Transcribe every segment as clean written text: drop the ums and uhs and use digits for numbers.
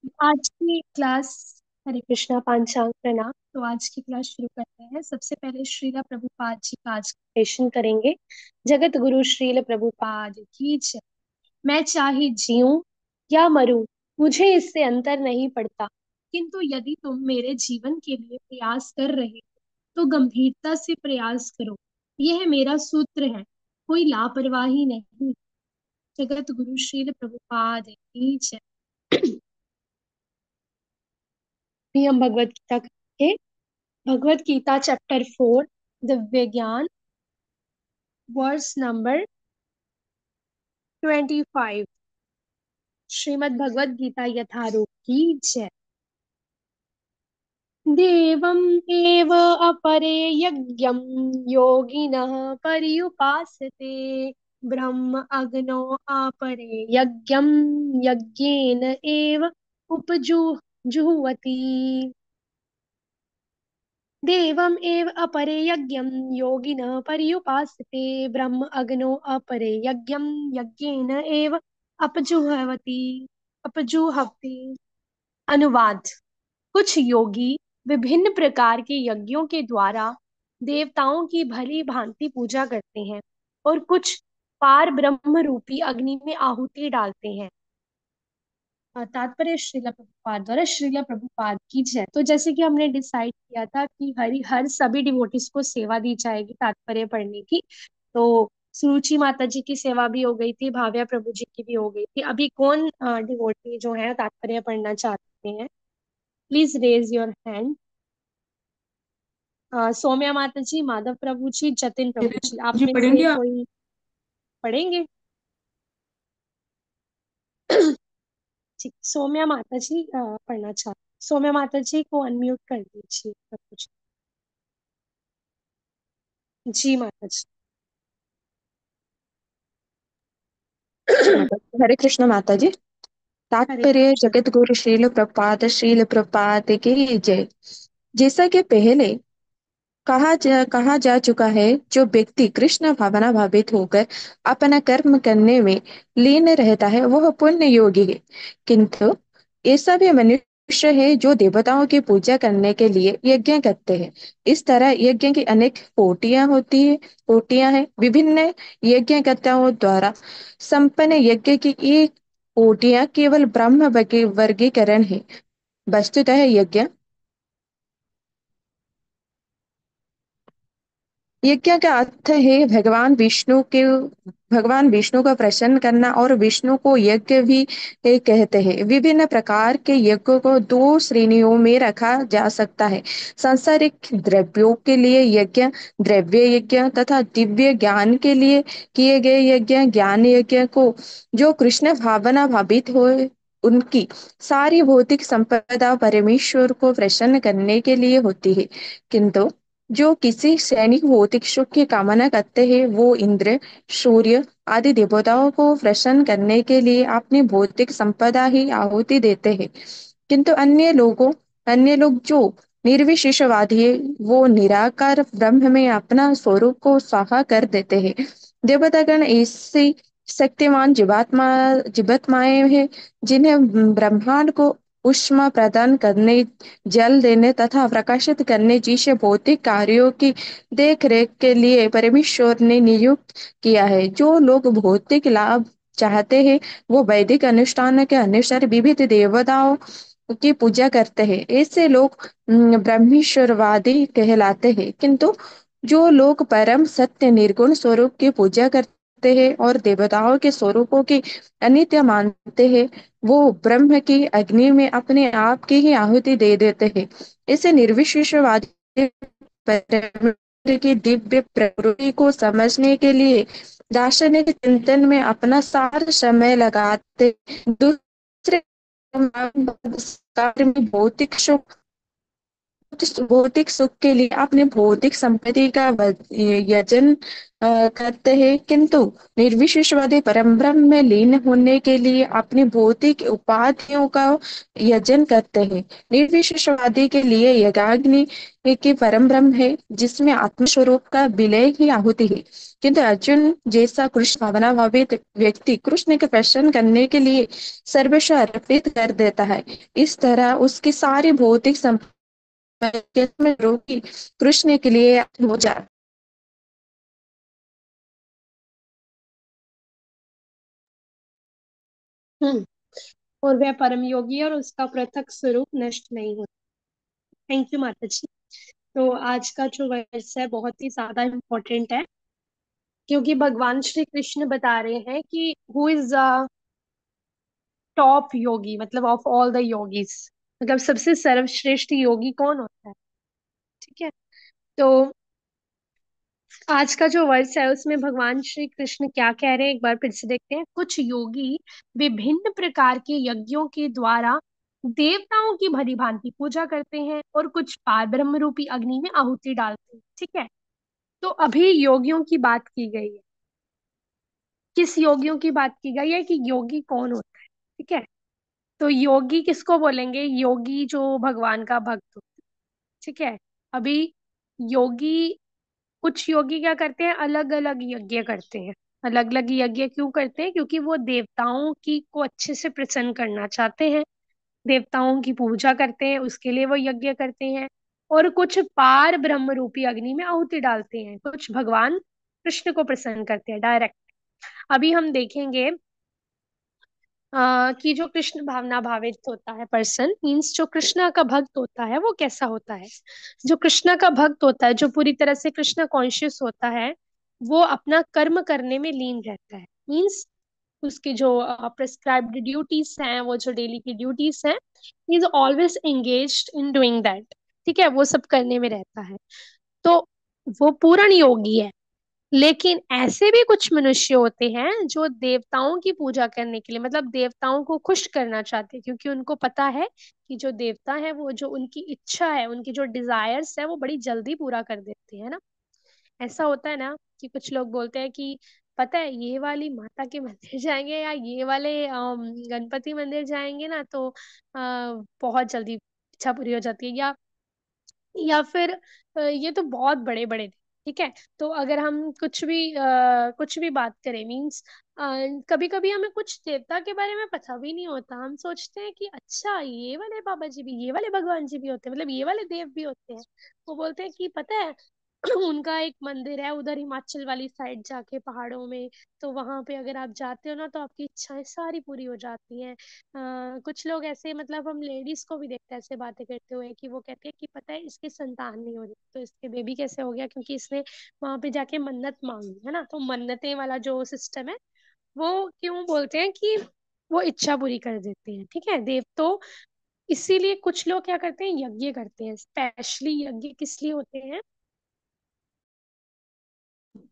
आज की क्लास। हरे कृष्णा पांचांग प्रणाम। तो आज की क्लास शुरू करते हैं। सबसे पहले श्रीला प्रभुपाद जी का आज का सेशन करेंगे। जगत गुरु श्रील प्रभुपाद की जय। मैं चाहे जीऊं या मरूं, मुझे इससे अंतर नहीं पड़ता, किंतु यदि तुम मेरे जीवन के लिए प्रयास कर रहे हो तो गंभीरता से प्रयास करो। यह मेरा सूत्र है, कोई लापरवाही नहीं। जगत गुरु श्रील प्रभुपाद की जय। भी हम भगवत गीता के भगवत गीता चैप्टर 4 दिव्य ज्ञान वर्स नंबर 25। श्रीमद् भगवत गीता यथारूप की जय। देवम एव अपरे यज्ञम योगिनः पर्युपासते, ब्रह्म अग्नो अपरे यज्ञम यज्ञेन एव उपजुह्वति। देवम् एव अपरे यज्ञं योगिनः पर्युपासते, ब्रह्म अग्नो अपरे यज्ञं यज्ञेन एव अपजुह्वति अपजुह्वति। अनुवाद। कुछ योगी विभिन्न प्रकार के यज्ञों के द्वारा देवताओं की भली भांति पूजा करते हैं और कुछ पार ब्रह्म रूपी अग्नि में आहुति डालते हैं। तात्पर्य श्रीला प्रभुपाद द्वारा। श्रीला प्रभुपाद की जय। तो जैसे कि हमने डिसाइड किया था कि हर सभी डिवोटीज को सेवा दी जाएगी तात्पर्य पढ़ने की। तो सुरुचि माता जी की सेवा भी हो गई थी, भाव्या प्रभु जी की भी हो गई थी। अभी कौन डिवोटी जो है तात्पर्य पढ़ना चाहते हैं? Please raise your hand. Saumya माता जी, माधव प्रभु जी, जतिन प्रभु जी, आप जी में से पढ़ेंगे आप। कोई पढ़ेंगे? ठीक, सौम्या माता जी पढ़ना चाहते। सौम्या माता जी को अनम्यूट कर दीजिए प्रभु जी। माता जी। जी माता हरे कृष्ण माता जी। हरे तात्पर्य कृष्ण। जगत गुरु श्रील प्रपात की जय। जैसा कि पहले कहा जा चुका है, जो व्यक्ति कृष्ण भावना भावित होकर अपना कर्म करने में लीन रहता है वह पुण्य योगी है। किंतु ऐसा भी मनुष्य है जो देवताओं की पूजा करने के लिए यज्ञ करते हैं। इस तरह यज्ञ की अनेक कोटियां हैं। विभिन्न यज्ञकर्ताओं द्वारा संपन्न यज्ञ की एक कोटियां केवल ब्रह्म वर्गीकरण है। वस्तुतः यज्ञ यज्ञ का अर्थ है भगवान विष्णु को प्रसन्न करना, और विष्णु को यज्ञ भी कहते हैं। विभिन्न प्रकार के यज्ञों को दो श्रेणियों में रखा जा सकता है। सांसारिक द्रव्यों के लिए यज्ञ, द्रव्य यज्ञ, तथा दिव्य ज्ञान के लिए किए गए यज्ञ, ज्ञान यज्ञ को जो कृष्ण भावना भावित हो उनकी सारी भौतिक संपदा परमेश्वर को प्रसन्न करने के लिए होती है। किंतु जो किसी सैनिक भौतिक सुख की कामना करते हैं वो इंद्र, सूर्य आदि देवताओं को प्रसन्न करने के लिए अपनी भौतिक संपदा ही आहुति देते हैं। किंतु अन्य लोग जो निर्विशेषवादी है वो निराकार ब्रह्म में अपना स्वरूप को साकार कर देते हैं। देवतागण ऐसी शक्तिमान जीवात्माएं हैं जिन्हें ब्रह्मांड को ऊष्मा प्रदान करने, जल देने तथा प्रकाशित करने जैसे भौतिक कार्यों की देख रेख के लिए परमेश्वर ने नियुक्त किया है। जो लोग भौतिक लाभ चाहते हैं वो वैदिक अनुष्ठान के अनुसार विविध देवताओं की पूजा करते हैं। ऐसे लोग ब्रह्मेश्वरवादी कहलाते हैं। किंतु जो लोग परम सत्य निर्गुण स्वरूप की पूजा करते हैं और देवताओं के स्वरूपों की अनित्य मानते हैं वो ब्रह्म की अग्नि में अपने आप की ही आहुति दे देते हैं। इसे निर्विशेषवादी परमेश्वर की दिव्य प्रकृति को समझने के लिए दार्शनिक चिंतन में अपना सारा समय लगाते। दूसरे कार्य में भौतिक सुख भौतिक सुख के लिए अपने भौतिक संपत्ति का यजन करते हैं, किंतु निर्विशेषवादी परम ब्रह्म में लीन होने के लिए अपनी भौतिक उपाधियों का यजन करते हैं। निर्विशेषवादी के लिए यज्ञाग्नि की परम ब्रह्म है, जिसमें आत्मस्वरूप का विलय ही आहुति है। किंतु अर्जुन जैसा कृष्ण भावना भावित व्यक्ति कृष्ण के प्रसन्न करने के लिए सर्वस्व अर्पित कर देता है। इस तरह उसकी सारी भौतिक में रोगी कृष्ण के लिए हो जाए। हम्म। और वह परम योगी है और उसका पृथक स्वरूप नष्ट नहीं होता। थैंक यू माता जी। तो आज का जो वर्स है बहुत ही ज्यादा इम्पोर्टेंट है, क्योंकि भगवान श्री कृष्ण बता रहे हैं कि हु इज टॉप योगी, मतलब ऑफ ऑल द योगीज, मतलब सबसे सर्वश्रेष्ठ योगी कौन होता है। ठीक है। तो आज का जो वर्स है उसमें भगवान श्री कृष्ण क्या कह रहे हैं एक बार फिर से देखते हैं। कुछ योगी विभिन्न प्रकार के यज्ञों के द्वारा देवताओं की भली भांति पूजा करते हैं और कुछ पार ब्रह्म रूपी अग्नि में आहुति डालते हैं। ठीक है। तो अभी योगियों की बात की गई है। किस योगियों की बात की गई है कि योगी कौन होता है। ठीक है। तो योगी किसको बोलेंगे? योगी जो भगवान का भक्त हो। ठीक है। अभी योगी, कुछ योगी क्या करते हैं, अलग अलग यज्ञ करते हैं। अलग अलग यज्ञ क्यों करते हैं? क्योंकि वो देवताओं की को अच्छे से प्रसन्न करना चाहते हैं, देवताओं की पूजा करते हैं, उसके लिए वो यज्ञ करते हैं। और कुछ पार ब्रह्म रूपी अग्नि में आहुति डालते हैं, कुछ भगवान कृष्ण को प्रसन्न करते हैं डायरेक्ट। अभी हम देखेंगे कि जो कृष्ण भावना भावित होता है पर्सन, मीन्स जो कृष्णा का भक्त होता है वो कैसा होता है। जो कृष्णा का भक्त होता है, जो पूरी तरह से कृष्णा कॉन्शियस होता है, वो अपना कर्म करने में लीन रहता है। मीन्स उसकी जो प्रिस्क्राइब्ड ड्यूटीज हैं, वो जो डेली की ड्यूटीज हैं, he is always engaged in doing that. ठीक है, वो सब करने में रहता है। तो वो पूर्ण योगी है। लेकिन ऐसे भी कुछ मनुष्य होते हैं जो देवताओं की पूजा करने के लिए, मतलब देवताओं को खुश करना चाहते हैं, क्योंकि उनको पता है कि जो देवता है वो जो उनकी इच्छा है, उनकी जो डिजायर्स है वो बड़ी जल्दी पूरा कर देते हैं ना। ऐसा होता है ना कि कुछ लोग बोलते हैं कि पता है ये वाली माता के मंदिर जाएंगे या ये वाले गणपति मंदिर जाएंगे ना तो बहुत जल्दी इच्छा पूरी हो जाती है। या फिर ये तो बहुत बड़े बड़े थे। ठीक है। तो अगर हम कुछ भी बात करें, मीन्स कभी कभी हमें कुछ देवता के बारे में पता भी नहीं होता, हम सोचते हैं कि अच्छा ये वाले बाबा जी भी, ये वाले भगवान जी भी होते हैं, मतलब ये वाले देव भी होते हैं। वो बोलते हैं कि पता है उनका एक मंदिर है उधर हिमाचल वाली साइड जाके पहाड़ों में, तो वहां पे अगर आप जाते हो ना तो आपकी इच्छाएं सारी पूरी हो जाती हैं। कुछ लोग ऐसे, मतलब हम लेडीज को भी देखते हैं ऐसे बातें करते हुए कि वो कहते हैं कि पता है इसकी संतान नहीं हो रही तो इसके बेबी कैसे हो गया, क्योंकि इसने वहां पे जाके मन्नत मांगी है ना। तो मन्नतें वाला जो सिस्टम है वो क्यों बोलते हैं कि वो इच्छा पूरी कर देते हैं। ठीक है देव तो इसीलिए कुछ लोग क्या करते हैं, यज्ञ करते हैं। स्पेशली यज्ञ किस लिए होते हैं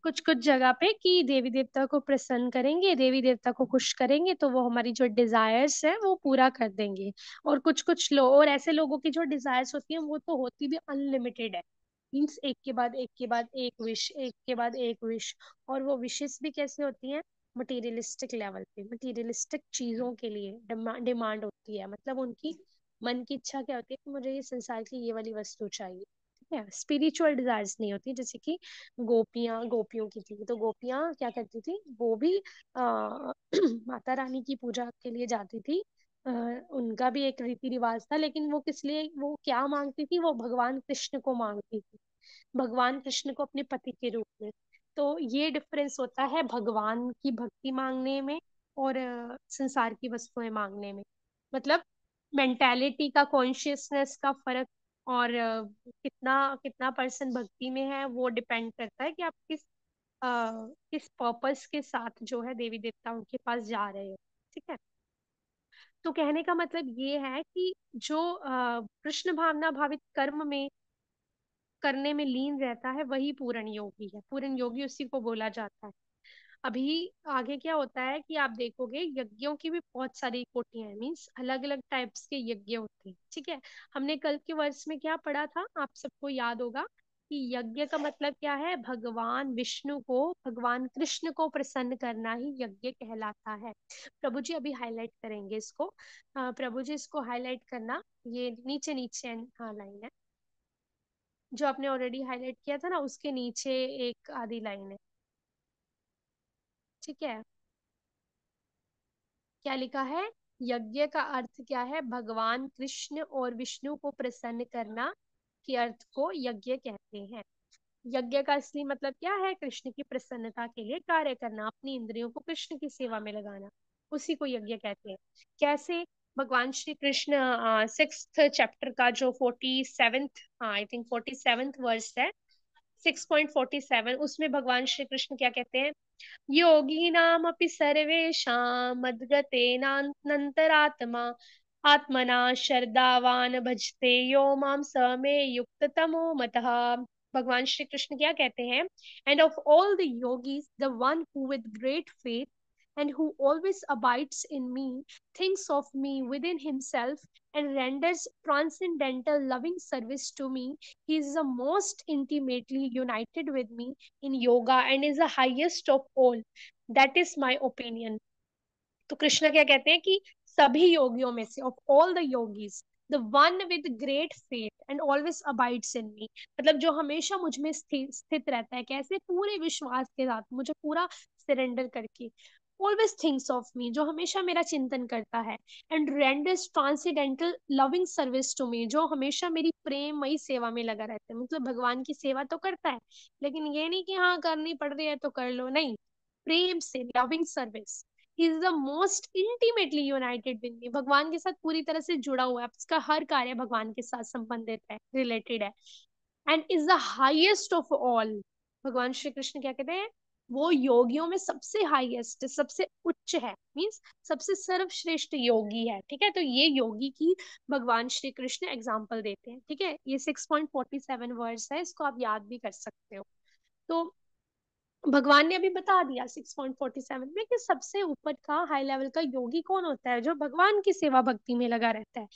कुछ कुछ जगह पे, कि देवी देवता को प्रसन्न करेंगे, देवी देवता को खुश करेंगे तो वो हमारी जो डिजायर्स है वो पूरा कर देंगे। और कुछ कुछ लोग, और ऐसे लोगों की जो डिजायर्स होती है वो तो होती भी अनलिमिटेड है। मीन्स एक के बाद एक के बाद एक विश, एक के बाद एक विश। और वो विशेस भी कैसे होती हैं, मटेरियलिस्टिक लेवल पे, मटेरियलिस्टिक चीजों के लिए डिमांड होती है। मतलब उनकी मन की इच्छा क्या होती है कि मुझे ये संसार की ये वाली वस्तु चाहिए। ठीक है, स्पिरिचुअल डिजायर्स नहीं होती। जैसे कि गोपियां, गोपियों की थी तो गोपियां क्या करती थी, वो भी माता रानी की पूजा के लिए जाती थी। उनका भी एक रीति रिवाज था, लेकिन वो किस लिए, वो क्या मांगती थी, वो भगवान कृष्ण को मांगती थी, भगवान कृष्ण को अपने पति के रूप में। तो ये डिफरेंस होता है भगवान की भक्ति मांगने में और संसार की वस्तुएं मांगने में। मतलब मेंटालिटी का, कॉन्शियसनेस का फर्क। और कितना कितना पर्सन भक्ति में है वो डिपेंड करता है कि आप किस पर्पस के साथ जो है देवी देवताओं के पास जा रहे हो। ठीक है। तो कहने का मतलब ये है कि जो कृष्ण भावना भावित कर्म में करने में लीन रहता है वही पूर्ण योगी है। पूर्ण योगी उसी को बोला जाता है। अभी आगे क्या होता है कि आप देखोगे यज्ञों की भी बहुत सारी कोटियां हैं, मीन्स अलग अलग टाइप्स के यज्ञ होते हैं, ठीक है। हमने कल के वर्ष में क्या पढ़ा था, आप सबको याद होगा कि यज्ञ का मतलब क्या है, भगवान विष्णु को, भगवान कृष्ण को प्रसन्न करना ही यज्ञ कहलाता है। प्रभु जी अभी हाईलाइट करेंगे इसको। प्रभु जी इसको हाईलाइट करना, ये नीचे नीचे हाँ लाइन है, जो आपने ऑलरेडी हाईलाइट किया था ना उसके नीचे एक आधी लाइन है, ठीक है। क्या लिखा है, यज्ञ का अर्थ क्या है, भगवान कृष्ण और विष्णु को प्रसन्न करना के अर्थ को यज्ञ कहते हैं। यज्ञ का असली मतलब क्या है, कृष्ण की प्रसन्नता के लिए कार्य करना, अपनी इंद्रियों को कृष्ण की सेवा में लगाना, उसी को यज्ञ कहते हैं। कैसे, भगवान श्री कृष्ण 6th चैप्टर का जो 47th, हाँ आई थिंक 47th वर्स है, 6.47, उसमें भगवान श्री कृष्ण क्या कहते हैं, योगिनामपि सर्वेषां मद्गतेनान्तरात्मा आत्मना श्रद्धावान भजते यो मां स मे युक्ततमो मतः। भगवान श्री कृष्ण क्या कहते हैं, end of all the yogis the one who with great faith and who always abides in me thinks of me within himself and renders transcendental loving service to me, he is the most intimately united with me in yoga and is the highest of all. That is my opinion. तो कृष्ण क्या कहते हैं कि सभी योगियों में से, of all the yogis, the one with great faith and always abides in me, मतलब जो हमेशा मुझ में स्थित रहता है, कैसे, पूरे विश्वास के साथ, मुझे पूरा सरेंडर करके, ऑलवेज थिंक्स ऑफ मी, जो हमेशा मेरा चिंतन करता है, and renders transcendental loving service to me, जो हमेशा मेरी प्रेममयी सेवा में लगा रहता है, मतलब भगवान की सेवा तो करता है, लेकिन ये नहीं कि हाँ करनी पड़ रही है तो कर लो, नहीं, प्रेम से loving service. He is the most intimately United with me, भगवान के साथ पूरी तरह से जुड़ा हुआ है, उसका हर कार्य भगवान के साथ संबंधित है, रिलेटेड है, and is the highest of all. भगवान श्री कृष्ण क्या कहते हैं, वो योगियों में सबसे हाईएस्ट, सबसे उच्च है, मीन्स सबसे सर्वश्रेष्ठ योगी है, ठीक है। तो ये योगी की भगवान श्री कृष्ण एग्जाम्पल देते हैं, ठीक है। ये 6.47 वर्ड्स है, इसको आप याद भी कर सकते हो। तो भगवान ने अभी बता दिया 6.47 में कि सबसे ऊपर का हाई लेवल का योगी कौन होता है, जो भगवान की सेवा भक्ति में लगा रहता है।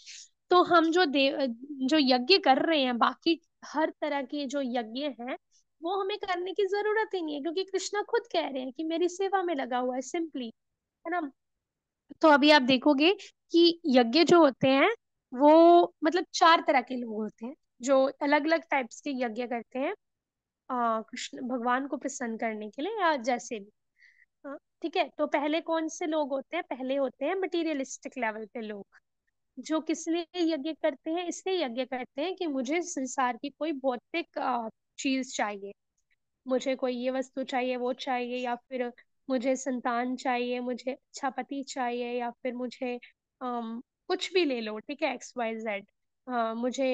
तो हम जो देव, जो यज्ञ कर रहे हैं, बाकी हर तरह के जो यज्ञ हैं वो हमें करने की जरूरत ही नहीं है, क्योंकि कृष्णा खुद कह रहे हैं कि मेरी सेवा में लगा हुआ है, सिंपली, है ना। तो अभी आप देखोगे कि यज्ञ जो होते हैं वो मतलब 4 तरह के लोग होते हैं, जो अलग अलग टाइप्स के यज्ञ करते हैं कृष्ण भगवान को प्रसन्न करने के लिए, या जैसे भी, ठीक है। तो पहले कौन से लोग होते हैं, पहले होते हैं मटीरियलिस्टिक लेवल पे लोग, जो किस लिए यज्ञ करते हैं, इसलिए यज्ञ करते हैं कि मुझे संसार की कोई भौतिक चीज चाहिए, मुझे कोई ये वस्तु चाहिए, वो चाहिए, या फिर मुझे संतान चाहिए, मुझे अच्छा पति चाहिए, या फिर मुझे कुछ भी ले लो, ठीक है, XYZ, मुझे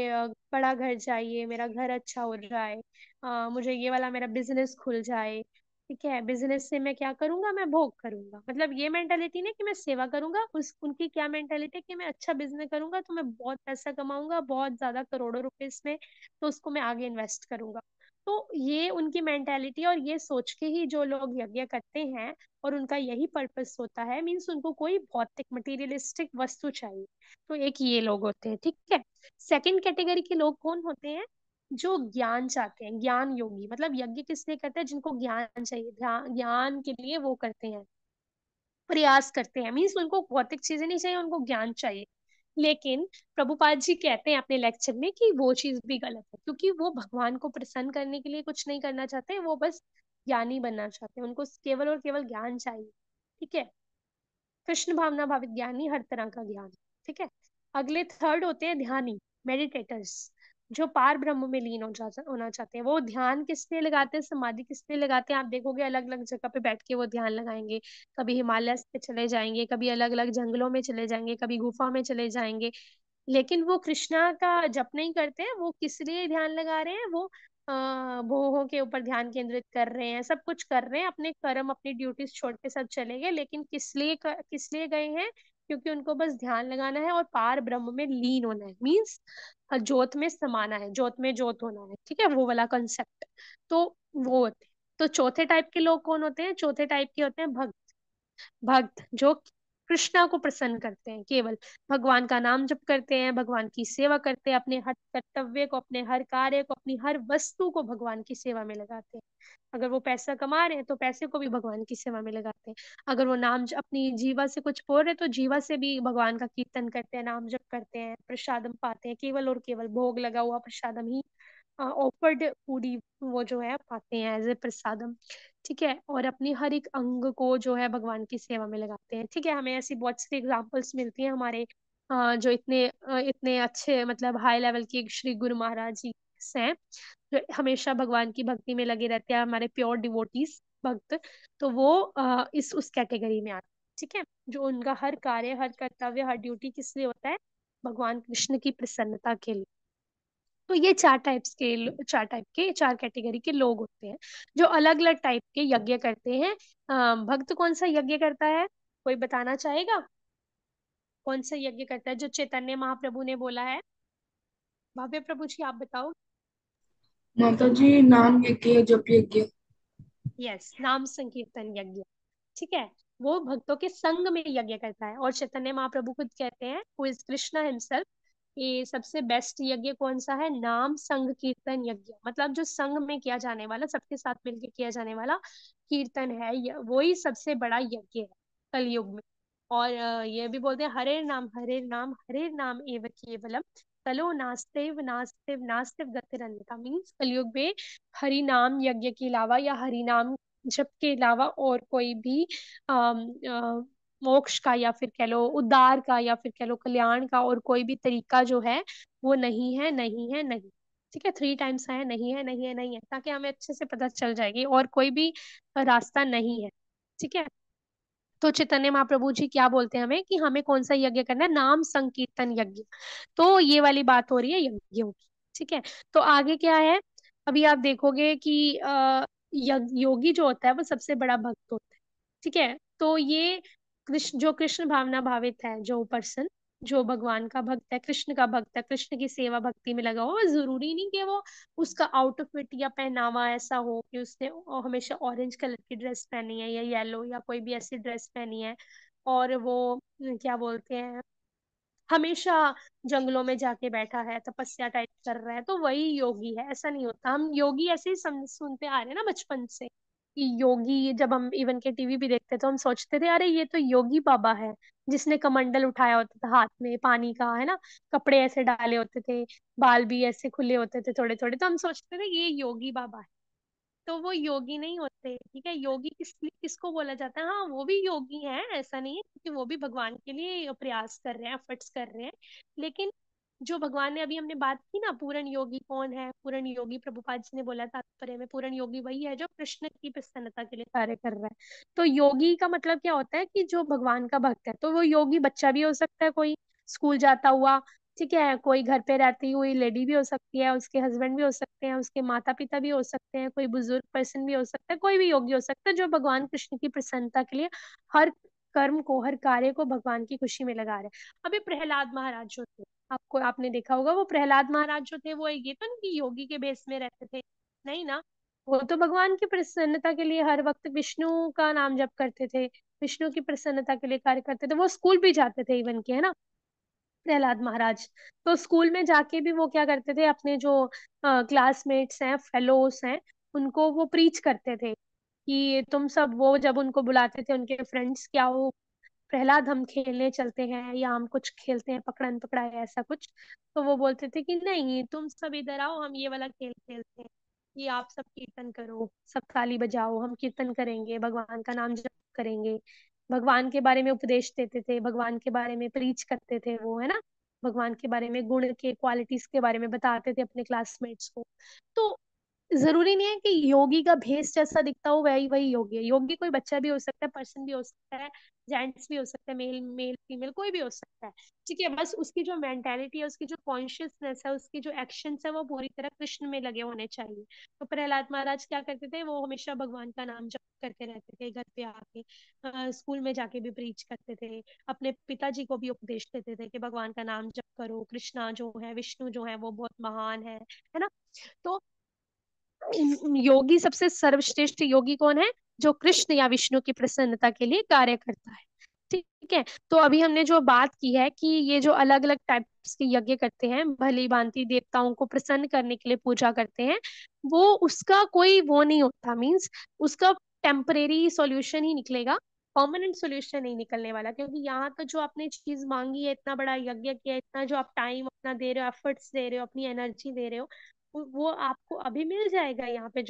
बड़ा घर चाहिए, मेरा घर अच्छा हो जाए, मुझे ये वाला मेरा बिजनेस खुल जाए, ठीक है, बिजनेस से मैं क्या करूंगा, मैं भोग करूंगा, मतलब ये मेंटेलिटी नहीं कि मैं सेवा करूंगा, उस उनकी क्या मेंटेलिटी कि मैं अच्छा बिजनेस करूंगा तो मैं बहुत पैसा कमाऊंगा, बहुत ज्यादा करोड़ों रुपए इसमें, तो उसको मैं आगे इन्वेस्ट करूंगा। तो ये उनकी मेंटेलिटी, और ये सोच के ही जो लोग यज्ञ करते हैं और उनका यही पर्पस होता है, मीन्स उनको कोई भौतिक मटेरियलिस्टिक वस्तु चाहिए। तो एक ये लोग होते हैं, ठीक है। सेकंड कैटेगरी के लोग कौन होते हैं, जो ज्ञान चाहते हैं, ज्ञान योगी, मतलब यज्ञ किस लिए करते हैं, जिनको ज्ञान चाहिए, ज्ञान के लिए वो करते हैं, प्रयास करते हैं, मीन्स उनको भौतिक चीजें नहीं चाहिए, उनको ज्ञान चाहिए। लेकिन प्रभुपाद जी कहते हैं अपने लेक्चर में कि वो चीज भी गलत है, क्योंकि वो भगवान को प्रसन्न करने के लिए कुछ नहीं करना चाहते, वो बस ज्ञानी बनना चाहते हैं, उनको केवल और केवल ज्ञान चाहिए, ठीक है। कृष्ण भावना भावित ज्ञानी, हर तरह का ज्ञान, ठीक है। अगले थर्ड होते हैं ध्यानी, मेडिटेटर्स, जो पार ब्रह्म में लीन होना चाहते हैं। वो ध्यान किस लिए लगाते हैं, समाधि किस लिए लगाते हैं, आप देखोगे अलग अलग जगह पे बैठ के वो ध्यान लगाएंगे, कभी हिमालय पे चले जाएंगे, कभी अलग अलग जंगलों में चले जाएंगे, कभी गुफा में चले जाएंगे, लेकिन वो कृष्णा का जप नहीं करते हैं, वो किस लिए ध्यान लगा रहे हैं, वो भोगों के ऊपर ध्यान केंद्रित कर रहे हैं, सब कुछ कर रहे हैं, अपने कर्म अपनी ड्यूटीज छोड़ के सब चले गए, लेकिन किस लिए गए हैं, क्योंकि उनको बस ध्यान लगाना है और पार ब्रह्म में लीन होना है, मीन्स ज्योत में समाना है, ज्योत में ज्योत होना है, ठीक है, वो वाला कंसेप्ट। तो वो होते हैं। तो चौथे टाइप के लोग कौन होते हैं? चौथे टाइप के होते हैं भक्त। भक्त जो कृष्णा को प्रसन्न करते हैं, केवल भगवान का नाम जप करते हैं, भगवान की सेवा करते हैं, अपने हर कर्तव्य को, अपने हर कार्य को, अपनी हर वस्तु को भगवान की सेवा में लगाते हैं। अगर वो पैसा कमा रहे हैं तो पैसे को भी भगवान की सेवा में लगाते हैं। अगर वो अपनी जीवा से कुछ बोल रहे तो जीवा से भी भगवान का कीर्तन करते हैं, नाम जप करते हैं, प्रसादम पाते हैं, केवल और केवल भोग लगा हुआ प्रसादम ही, ऑफर्ड पूरी वो जो है पाते हैं एज ए प्रसादम। ठीक है, और अपनी हर एक अंग को जो है भगवान की सेवा में लगाते हैं। ठीक है, हमें ऐसी बहुत सी एग्जाम्पल्स मिलती हैं हमारे जो इतने अच्छे मतलब हाई लेवल के श्री गुरु महाराज जी हैं, जो हमेशा भगवान की भक्ति में लगे रहते हैं, हमारे प्योर डिवोटीज भक्त। तो वो इस उस कैटेगरी में आते हैं। ठीक है, जो उनका हर कार्य, हर कर्तव्य, हर ड्यूटी किस लिए होता है? भगवान कृष्ण की प्रसन्नता के लिए। तो ये चार टाइप के, चार कैटेगरी के लोग होते हैं जो अलग अलग टाइप के यज्ञ करते हैं। भक्त कौन सा यज्ञ करता है? कोई बताना चाहेगा? कौन सा यज्ञ करता है जो चैतन्य महाप्रभु ने बोला है? भव्य प्रभु जी आप बताओ। माता जी, नाम यज्ञ, जप यज्ञ। यस, नाम संकीर्तन यज्ञ। ठीक है, वो भक्तों के संग में यज्ञ करता है। और चैतन्य महाप्रभु खुद कहते हैं, हु इज कृष्णा हिमसेल्फ, ये सबसे बेस्ट यज्ञ कौन सा है? नाम संग कीर्तन यज्ञ। मतलब जो संग में किया जाने वाला, सबके साथ मिलकर किया जाने वाला कीर्तन है, वही सबसे बड़ा यज्ञ है कलयुग में। और ये भी बोलते हैं, हरे नाम हरे नाम एव केवलम, कलो नास्तेव नास्तेव नास्तेव गतिरन्यथा। मीन्स कलयुग में हरि नाम यज्ञ के अलावा या हरि नाम जप के अलावा और कोई भी अम, अ, मोक्ष का या फिर कह लो उद्धार का या फिर कह लो कल्याण का और कोई भी तरीका जो है वो नहीं है, नहीं है, नहीं। ठीक है, थ्री टाइम्स है, नहीं है, नहीं है, नहीं है, ताकि हमें अच्छे से पता चल जाएगी, और कोई भी रास्ता नहीं है। ठीक है, तो चैतन्य महाप्रभु जी क्या बोलते हैं हमें कि हमें कौन सा यज्ञ करना है? नाम संकीर्तन यज्ञ। तो ये वाली बात हो रही है यज्ञों की। ठीक है, तो आगे क्या है? अभी आप देखोगे कि योगी जो होता है वो सबसे बड़ा भक्त होता है। ठीक है, तो ये जो कृष्ण भावना भावित है, जो पर्सन जो भगवान का भक्त है, कृष्ण का भक्त है, कृष्ण की सेवा भक्ति में लगा हो, जरूरी नहीं कि वो उसका आउटफिट या पहनावा ऐसा हो कि उसने हमेशा ऑरेंज कलर की ड्रेस पहनी है या येलो या कोई भी ऐसी ड्रेस पहनी है, और वो क्या बोलते हैं, हमेशा जंगलों में जाके बैठा है, तपस्या टाइप कर रहा है तो वही योगी है। ऐसा नहीं होता। हम योगी ऐसे ही सुनते आ रहे हैं ना बचपन से कि योगी, जब हम इवन के टीवी भी देखते तो हम सोचते थे अरे ये तो योगी बाबा है, जिसने कमंडल उठाया होता था हाथ में पानी का, है ना, कपड़े ऐसे डाले होते थे, बाल भी ऐसे खुले होते थे थोड़े थोड़े, तो हम सोचते थे ये योगी बाबा है। तो वो योगी नहीं होते। ठीक है, योगी किसको बोला जाता है? हाँ, वो भी योगी हैं, ऐसा नहीं है, क्योंकि वो भी भगवान के लिए प्रयास कर रहे हैं, एफर्ट्स कर रहे हैं। लेकिन जो भगवान ने, अभी हमने बात की ना, पूर्ण योगी कौन है? पूर्ण योगी प्रभुपाद जी ने बोला तात्पर्य में, पूर्ण योगी वही है जो कृष्ण की प्रसन्नता के लिए कार्य कर रहा है। तो योगी का मतलब क्या होता है कि जो भगवान का भक्त है। तो वो योगी बच्चा भी हो सकता है, कोई स्कूल जाता हुआ, ठीक है, कोई घर पे रहती हुई लेडी भी हो सकती है, उसके हस्बैंड भी हो सकते हैं, उसके माता पिता भी हो सकते हैं, कोई बुजुर्ग पर्सन भी हो सकता है, कोई भी योगी हो सकता है जो भगवान कृष्ण की प्रसन्नता के लिए हर कर्म को, हर कार्य को भगवान की खुशी में लगा रहे हैं। अभी प्रहलाद महाराज जो थे, आपने देखा होगा, वो प्रहलाद महाराज जो थे वो ये तो नहीं कि योगी के भेष में रहते थे, नहीं ना। वो तो भगवान की प्रसन्नता के लिए हर वक्त विष्णु का नाम जप करते थे, विष्णु की प्रसन्नता के लिए कार्य करते थे। वो स्कूल भी जाते थे इवन के, है ना, प्रहलाद महाराज। तो स्कूल में जाके भी वो क्या करते थे, अपने जो क्लासमेट्स हैं, फेलोस हैं, उनको वो प्रीच करते थे कि तुम सब, वो जब उनको बुलाते थे उनके फ्रेंड्स, क्या वो प्रहलाद हम खेलने चलते हैं या हम कुछ खेलते हैं पकड़न पकड़ाई ऐसा कुछ, तो वो बोलते थे कि नहीं, तुम सब इधर आओ, हम ये वाला खेल खेलते हैं, कि आप सब कीर्तन करो, सब ताली बजाओ, हम कीर्तन करेंगे, भगवान का नाम जप करेंगे। भगवान के बारे में उपदेश देते थे, भगवान के बारे में प्रीच करते थे वो, है ना, भगवान के बारे में, गुण के क्वालिटीज के बारे में बताते थे अपने क्लासमेट्स को। तो जरूरी नहीं है कि योगी का भेष जैसा दिखता हो वही वही योगी है। योगी कोई बच्चा भी हो सकता है, पर्सन भी हो सकता है, जेंट्स भी हो सकता है, मेल मेल फीमेल कोई भी हो सकता है। ठीक है, बस उसकी जो मेंटेलिटी है, उसकी जो कॉन्शियसनेस है, उसकी जो एक्शंस है, वो पूरी तरह कृष्ण में लगे होने चाहिए। तो प्रहलाद महाराज क्या करते थे, वो हमेशा भगवान का नाम जप करते रहते थे, घर पे आके स्कूल में जाके भी प्रीच करते थे, अपने पिताजी को भी उपदेश देते थे कि भगवान का नाम जप करो, कृष्णा जो है, विष्णु जो है वो बहुत महान है ना। तो योगी, सबसे सर्वश्रेष्ठ योगी कौन है? जो कृष्ण या विष्णु की प्रसन्नता के लिए कार्य करता है। ठीक है। तो अभी हमने जो बात की है कि ये जो अलग अलग टाइप्स के यज्ञ करते हैं, भली भांति देवताओं को प्रसन्न करने के लिए पूजा करते हैं, वो उसका कोई वो नहीं होता, मीन्स उसका टेम्परेरी सॉल्यूशन ही निकलेगा, परमानेंट सॉल्यूशन नहीं निकलने वाला। क्योंकि यहाँ तो जो आपने चीज मांगी है, इतना बड़ा यज्ञ किया, इतना जो आप टाइम अपना दे रहे हो, एफर्ट्स दे रहे हो, अपनी एनर्जी दे रहे हो, वो आपको अभी मिल जाएगा यहाँ पे।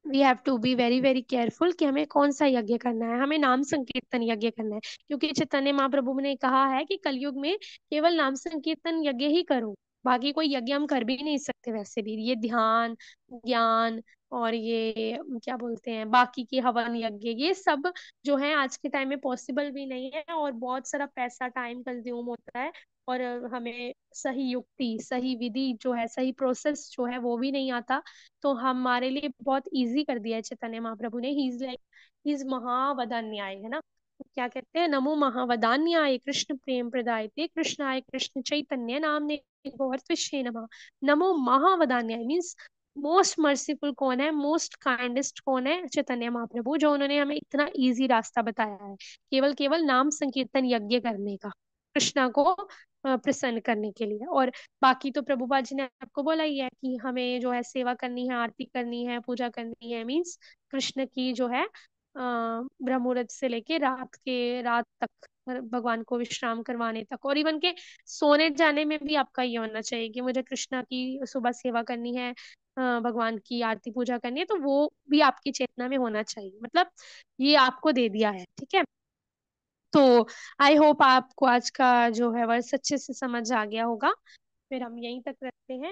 We have to be very very careful कि हमें कौन सा यज्ञ करना है। हमें नाम संकीर्तन यज्ञ करना है, क्योंकि चैतन्य महाप्रभु ने कहा है कि कलयुग में केवल नाम संकीर्तन यज्ञ ही करो, बाकी कोई यज्ञ हम कर भी नहीं सकते। वैसे भी ये ध्यान, ज्ञान, और ये क्या बोलते हैं, बाकी के हवन यज्ञ, ये सब जो है आज के टाइम में पॉसिबल भी नहीं है, और बहुत सारा पैसा, टाइम कंज्यूम होता है। और हमें सही युक्ति, सही विधि जो है, सही प्रोसेस जो है वो भी नहीं आता। तो हमारे लिए बहुत इजी कर दिया है चैतन्य महाप्रभु ने। He is like, he is महावदान्याय, है ना। तो क्या कहते हैं, नमो महावदान्याय कृष्ण प्रेम प्रदायते कृष्णाय कृष्ण चैतन्य नामने गौरत्विषे नमः। नमो महावदान्याय मीन्स मोस्ट मर्सीफुल कौन है, मोस्ट काइंडेस्ट कौन है? चैतन्य महाप्रभु, जो उन्होंने हमें इतना इजी रास्ता बताया है, केवल केवल नाम संकीर्तन यज्ञ करने का, कृष्णा को प्रसन्न करने के लिए। और बाकी तो प्रभुपाद जी ने आपको बोला ही है कि हमें जो है सेवा करनी है, आरती करनी है, पूजा करनी है, मीन्स कृष्ण की जो है ब्रह्म मुहूर्त से लेके रात तक, भगवान को विश्राम करवाने तक, और इवन के सोने जाने में भी आपका ये होना चाहिए कि मुझे कृष्णा की सुबह सेवा करनी है, भगवान की आरती पूजा करनी है, तो वो भी आपकी चेतना में होना चाहिए। मतलब ये आपको दे दिया है, ठीक है। तो आई होप आपको आज का जो है वर्ष अच्छे से समझ आ गया होगा। फिर हम यहीं तक रखते हैं।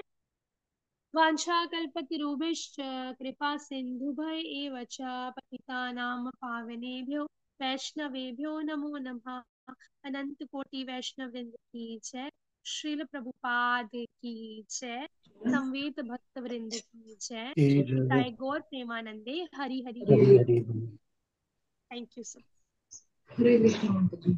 वाञ्छाकल्पतरुभ्यश्च कृपा सिन्धुभय एव च पतितानां पावनेभ्यो वैष्णवेभ्यो नमो नमः। अनंत कोटि वैष्णव वृंद की जय। श्रील प्रभुपाद की जय। संवेद भक्त वृंद की जय। निताय गौर प्रेमानंदे हरि हरि बोल। Hare Hare thank you sir. हरे कृष्ण माता जी।